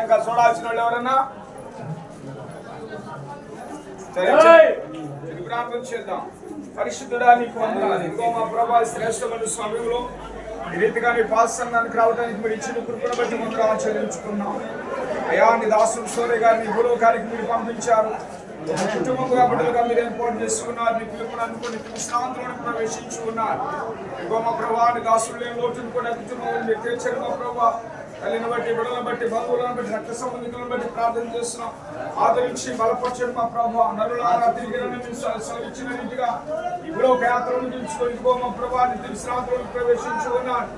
ఇంకా చూడాల్సిన వాళ్ళు ఎవరన్నా ప్రార్థన చేద్దాం. పరిశుద్ధుడా నీకు వందనాలు. ఇదిగో మా ప్రభా శ్రేష్టమైన సమయంలో ఈ రీతిగా నీ పాదసంఘానికి రావడానికి మీరు ఇచ్చిన కృపను బట్టి ముందు ఆచరించుకున్నాం. అయా నీ దాసుడు సూర్య గారిని భూలోకానికి మీరు పంపించారు. ఒక కుటుంబంగా బిడ్డలుగా మీరు ఏర్పాటు చేసుకున్నారు. నీ పిలుపుని అనుకుని విశ్రాంతిలోకి ప్రవేశించుకున్నారు. ఇదిగో మా ప్రభా నీ దాసుడు లేని లోటును కూడా కుటుంబంలో మీరు తెచ్చారు. మా ప్రభా తల్లిని బట్టి బిడ్డలను బట్టి బంధువులను బట్టి రక్త సంబంధికులను బట్టి ప్రార్థన చేస్తున్నాం. ఆదరించి బలపరచండి మా ప్రభా. నరులారా తిరిగి ఇచ్చిన రీతిగా ఈ భూలోక యాత్రను తెలుసుకొని ఇదిగో మా ప్రభా నిత్య విశ్రాంతిలోకి ప్రవేశించుకున్నారు.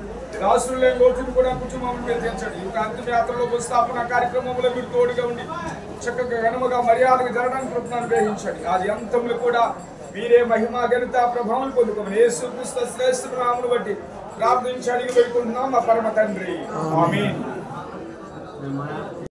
రాసులు లేని లోటును కూడా కుటుంబం మీరు తెచ్చండి. ఈ అంతిమ యాత్రలో స్థాపన కార్యక్రమంలో మీరు తోడుగా ఉండి చక్కగా ఘనముగా మర్యాదగా జరగడానికి కృపను గ్రహించండి. అది అంతములు కూడా మీరే మహిమ ఘనత ప్రభావం పొందుకోమని యేసుక్రీస్తు శ్రేష్ఠ నామమును బట్టి ప్రార్థించి అడిగి పెట్టుకుంటున్నాం మా పరమ తండ్రి. ఆమేన్.